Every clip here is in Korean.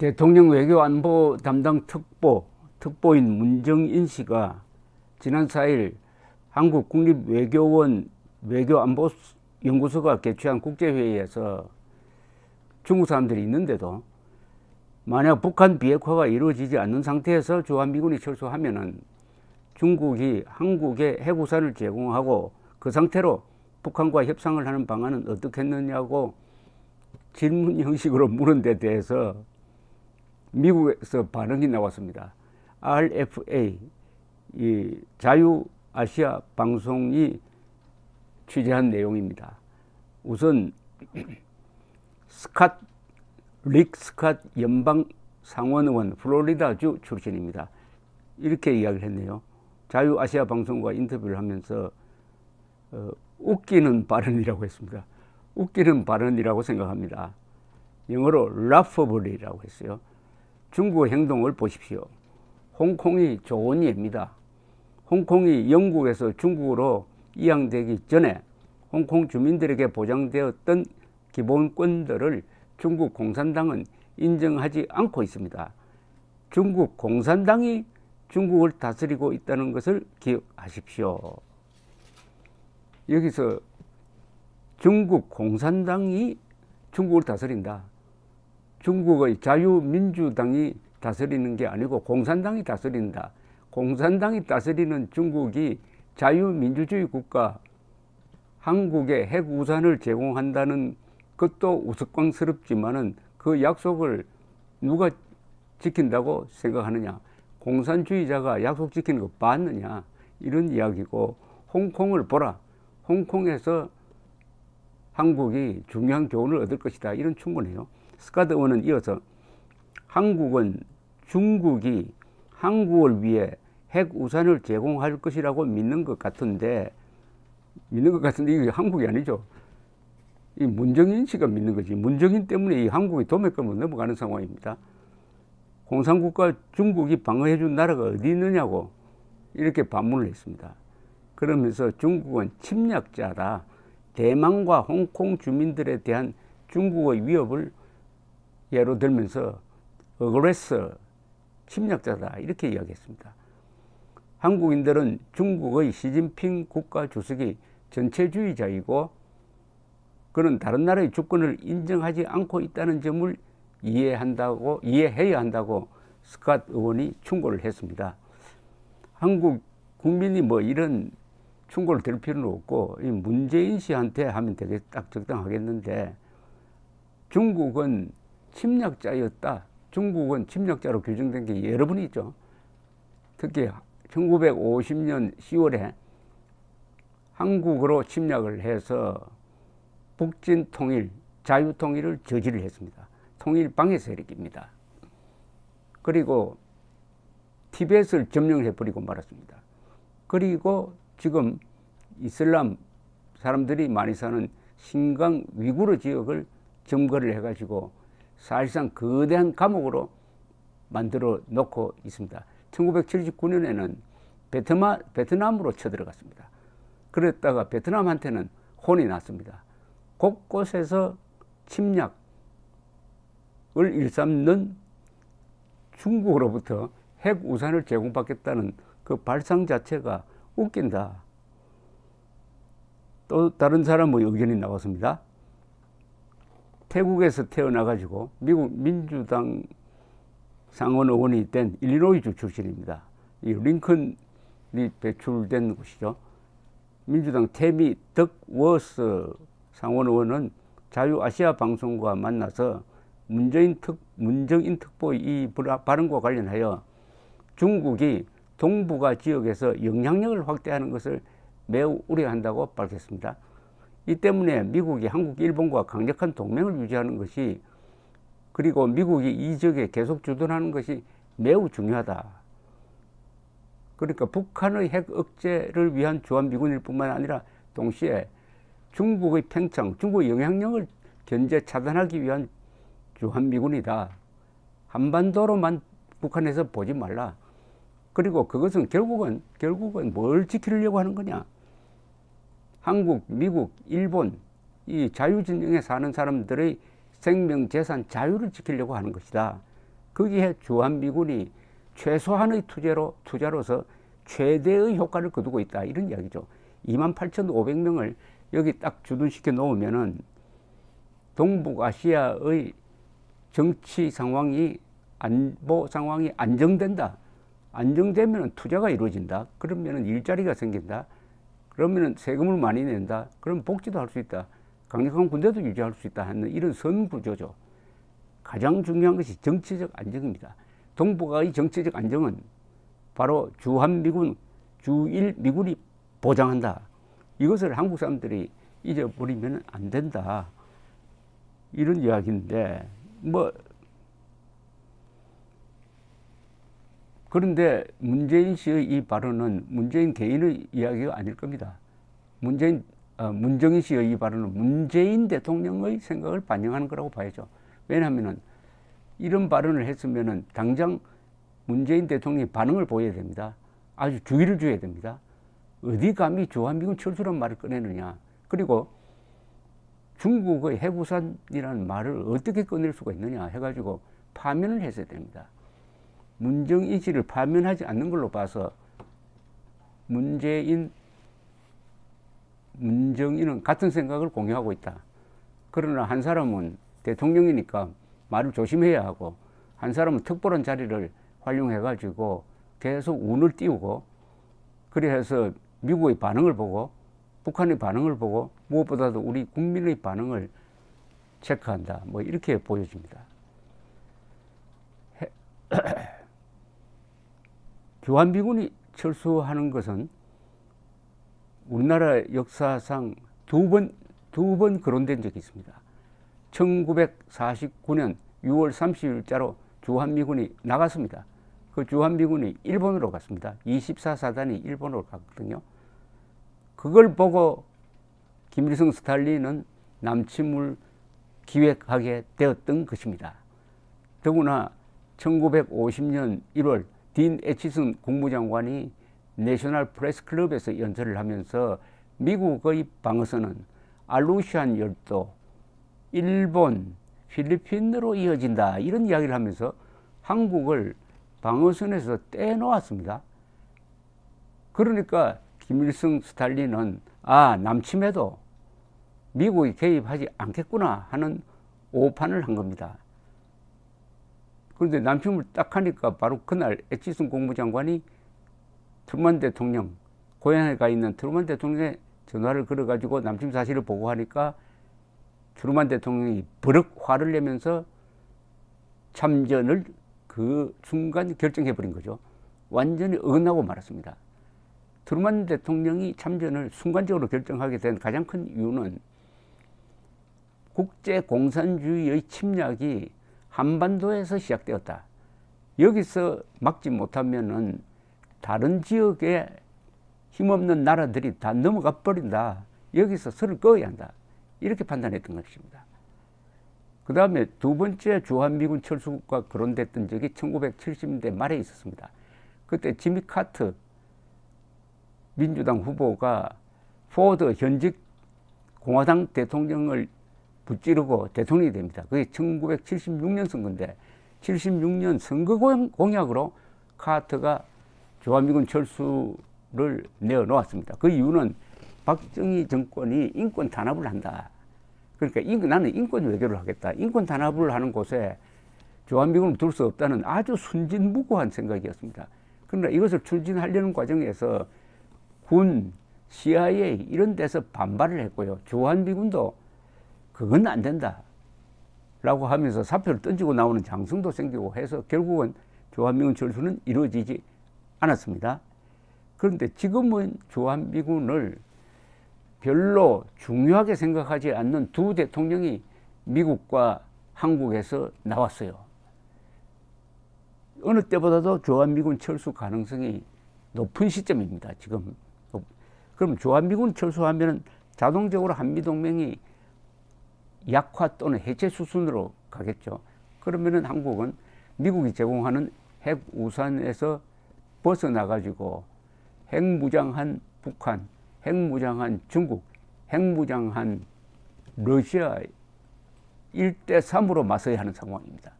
대통령 외교안보 담당 특보인 문정인 씨가 지난 4일 한국 국립외교원 외교안보연구소가 개최한 국제회의에서 중국 사람들이 있는데도 만약 북한 비핵화가 이루어지지 않는 상태에서 주한미군이 철수하면은 중국이 한국에 핵우산을 제공하고 그 상태로 북한과 협상을 하는 방안은 어떻겠느냐고 질문 형식으로 물은 데 대해서 미국에서 반응이 나왔습니다. RFA, 이 자유아시아 방송이 취재한 내용입니다. 우선 스캇 연방 상원의원, 플로리다주 출신입니다. 이렇게 이야기를 했네요. 자유아시아 방송과 인터뷰를 하면서 웃기는 발언이라고 했습니다. 웃기는 발언이라고 생각합니다. 영어로 laughable이라고 했어요. 중국의 행동을 보십시오. 홍콩이 좋은 예입니다. 홍콩이 영국에서 중국으로 이양되기 전에 홍콩 주민들에게 보장되었던 기본권들을 중국 공산당은 인정하지 않고 있습니다. 중국 공산당이 중국을 다스리고 있다는 것을 기억하십시오. 여기서 중국 공산당이 중국을 다스린다. 중국의 자유민주당이 다스리는 게 아니고 공산당이 다스린다. 공산당이 다스리는 중국이 자유민주주의 국가, 한국에 핵우산을 제공한다는 것도 우스꽝스럽지만은 그 약속을 누가 지킨다고 생각하느냐. 공산주의자가 약속 지키는 거 봤느냐. 이런 이야기고, 홍콩을 보라. 홍콩에서 한국이 중요한 교훈을 얻을 것이다. 이런 충분해요. 스캇 의원은 이어서 한국은 중국이 한국을 위해 핵우산을 제공할 것이라고 믿는 것 같은데 이게 한국이 아니죠. 이 문정인 씨가 믿는 거지. 문정인 때문에 이 한국이 도매금으로 넘어가는 상황입니다. 공산국가 중국이 방어해준 나라가 어디 있느냐고 이렇게 반문을 했습니다. 그러면서 중국은 침략자다. 대만과 홍콩 주민들에 대한 중국의 위협을 예로 들면서 어그레서, 침략자다 이렇게 이야기했습니다. 한국인들은 중국의 시진핑 국가 주석이 전체주의자이고 그는 다른 나라의 주권을 인정하지 않고 있다는 점을 이해해야 한다고 스캇 의원이 충고를 했습니다. 한국 국민이 뭐 이런 충고를 들을 필요는 없고 문재인 씨한테 하면 되게 딱 적당하겠는데, 중국은 침략자였다. 중국은 침략자로 규정된 게 여러 번 있죠. 특히 1950년 10월에 한국으로 침략을 해서 북진 통일, 자유 통일을 저지를 했습니다. 통일 방해 세력입니다. 그리고 티벳을 점령을 해버리고 말았습니다. 그리고 지금 이슬람 사람들이 많이 사는 신강 위구르 지역을 점거를 해가지고 사실상 거대한 감옥으로 만들어 놓고 있습니다. 1979년에는 베트남으로 쳐들어갔습니다. 그랬다가 베트남한테는 혼이 났습니다. 곳곳에서 침략을 일삼는 중국으로부터 핵우산을 제공받겠다는 그 발상 자체가 웃긴다. 또 다른 사람의 의견이 나왔습니다. 태국에서 태어나가지고 미국 민주당 상원 의원이 된 일리노이주 출신입니다. 이 링컨이 배출된 곳이죠. 민주당 태미 덕워스 상원 의원은 자유아시아 방송과 만나서 문정인 특보의 이 발언과 관련하여 중국이 동북아 지역에서 영향력을 확대하는 것을 매우 우려한다고 밝혔습니다. 이 때문에 미국이 한국, 일본과 강력한 동맹을 유지하는 것이, 그리고 미국이 이 지역에 계속 주둔하는 것이 매우 중요하다. 그러니까 북한의 핵 억제를 위한 주한미군일 뿐만 아니라 동시에 중국의 팽창, 중국의 영향력을 견제 차단하기 위한 주한미군이다. 한반도로만 북한에서 보지 말라. 그리고 그것은 결국은 뭘 지키려고 하는 거냐. 한국, 미국, 일본 이 자유진영에 사는 사람들의 생명, 재산, 자유를 지키려고 하는 것이다. 거기에 주한미군이 최소한의 투자로서 최대의 효과를 거두고 있다, 이런 이야기죠. 28,500명을 여기 딱 주둔시켜 놓으면은 동북아시아의 정치 상황이, 안보 상황이 안정된다. 안정되면 투자가 이루어진다. 그러면 일자리가 생긴다. 그러면 세금을 많이 낸다. 그럼 복지도 할 수 있다. 강력한 군대도 유지할 수 있다 하는 이런 선구조죠. 가장 중요한 것이 정치적 안정입니다. 동북아의 정치적 안정은 바로 주한미군, 주일미군이 보장한다. 이것을 한국 사람들이 잊어버리면 안 된다, 이런 이야기인데, 그런데 문재인 씨의 이 발언은 문재인 개인의 이야기가 아닐 겁니다. 문정인 씨의 이 발언은 문재인 대통령의 생각을 반영하는 거라고 봐야죠. 왜냐하면 이런 발언을 했으면 당장 문재인 대통령이 반응을 보여야 됩니다. 아주 주의를 줘야 됩니다. 어디 감히 주한미군 철수란 말을 꺼내느냐. 그리고 중국의 해구산이라는 말을 어떻게 꺼낼 수가 있느냐 해가지고 파면을 했어야 됩니다. 문정인 씨를 파면하지 않는 걸로 봐서 문정인은 같은 생각을 공유하고 있다. 그러나 한 사람은 대통령이니까 말을 조심해야 하고, 한 사람은 특별한 자리를 활용해가지고 계속 운을 띄우고, 그래서 미국의 반응을 보고 북한의 반응을 보고 무엇보다도 우리 국민의 반응을 체크한다, 이렇게 보여집니다. 주한미군이 철수하는 것은 우리나라 역사상 두 번 거론된 적이 있습니다. 1949년 6월 30일자로 주한미군이 나갔습니다. 그 주한미군이 일본으로 갔습니다. 24사단이 일본으로 갔거든요. 그걸 보고 김일성 스탈린은 남침을 기획하게 되었던 것입니다. 더구나 1950년 1월 딘 애치슨 국무장관이 내셔널 프레스 클럽에서 연설을 하면서 미국의 방어선은 알루시안 열도, 일본, 필리핀으로 이어진다, 이런 이야기를 하면서 한국을 방어선에서 떼놓았습니다. 그러니까 김일성 스탈린은 남침해도 미국이 개입하지 않겠구나 하는 오판을 한 겁니다. 그런데 남침을 딱 하니까 바로 그날 애치슨 국무장관이 트루먼 대통령, 고향에 가 있는 트루먼 대통령에 전화를 걸어가지고 남침 사실을 보고하니까 트루먼 대통령이 버럭 화를 내면서 참전을 그 순간 결정해버린 거죠. 완전히 어긋나고 말았습니다. 트루먼 대통령이 참전을 순간적으로 결정하게 된 가장 큰 이유는 국제공산주의의 침략이 한반도에서 시작되었다. 여기서 막지 못하면은 다른 지역에 힘없는 나라들이 다 넘어가 버린다. 여기서 선을 그어야 한다. 이렇게 판단했던 것입니다. 그 다음에 두 번째 주한미군 철수가 거론됐던 적이 1970년대 말에 있었습니다. 그때 지미 카터 민주당 후보가 포드 현직 공화당 대통령을 붙지르고 대통령이 됩니다. 그게 1976년 선거인데 76년 선거 공약으로 카터가 주한미군 철수를 내어놓았습니다. 그 이유는 박정희 정권이 인권 탄압을 한다. 그러니까 나는 인권 외교를 하겠다. 인권 탄압을 하는 곳에 주한미군을 둘 수 없다는 아주 순진무구한 생각이었습니다. 그러나 이것을 추진하려는 과정에서 군, CIA 이런 데서 반발을 했고요. 주한미군도 그건 안 된다 라고 하면서 사표를 던지고 나오는 장성도 생기고 해서 결국은 주한미군 철수는 이루어지지 않았습니다. 그런데 지금은 주한미군을 별로 중요하게 생각하지 않는 두 대통령이 미국과 한국에서 나왔어요. 어느 때보다도 주한미군 철수 가능성이 높은 시점입니다. 지금. 그럼 주한미군 철수하면 자동적으로 한미동맹이 약화 또는 해체 수순으로 가겠죠. 그러면은 한국은 미국이 제공하는 핵우산에서 벗어나가지고 핵무장한 북한, 핵무장한 중국, 핵무장한 러시아 1대3으로 맞서야 하는 상황입니다.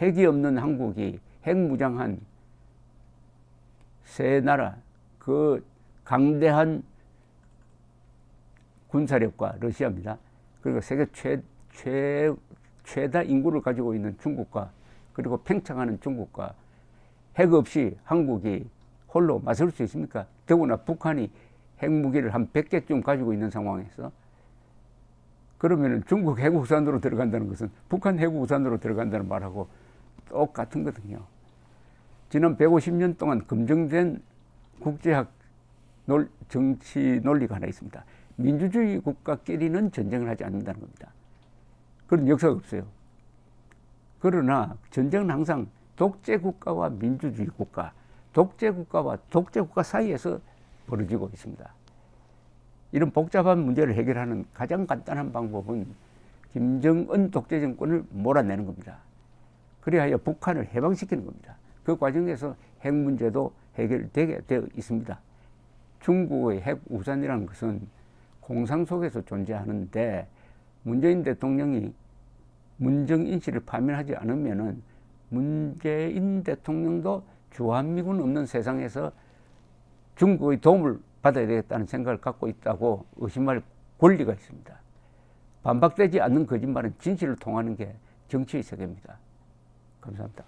핵이 없는 한국이 핵무장한 세 나라, 그 강대한 군사력과 러시아입니다. 그리고 세계 최다 인구를 가지고 있는 중국과, 그리고 팽창하는 중국과 핵 없이 한국이 홀로 맞설 수 있습니까? 더구나 북한이 핵무기를 한 100개쯤 가지고 있는 상황에서, 그러면 중국 핵우산으로 들어간다는 것은 북한 핵우산으로 들어간다는 말하고 똑같은 거거든요. 지난 150년 동안 검증된 국제학 정치 논리가 하나 있습니다. 민주주의 국가끼리는 전쟁을 하지 않는다는 겁니다. 그런 역사가 없어요. 그러나 전쟁은 항상 독재국가와 민주주의 국가, 독재국가와 독재국가 사이에서 벌어지고 있습니다. 이런 복잡한 문제를 해결하는 가장 간단한 방법은 김정은 독재 정권을 몰아내는 겁니다. 그리하여 북한을 해방시키는 겁니다. 그 과정에서 핵 문제도 해결되게 되어 있습니다. 중국의 핵 우산이라는 것은 공상 속에서 존재하는데, 문재인 대통령이 문정인씨를 파면하지 않으면은 문재인 대통령도 주한미군 없는 세상에서 중국의 도움을 받아야 되겠다는 생각을 갖고 있다고 의심할 권리가 있습니다. 반박되지 않는 거짓말은 진실을 통하는 게 정치의 세계입니다. 감사합니다.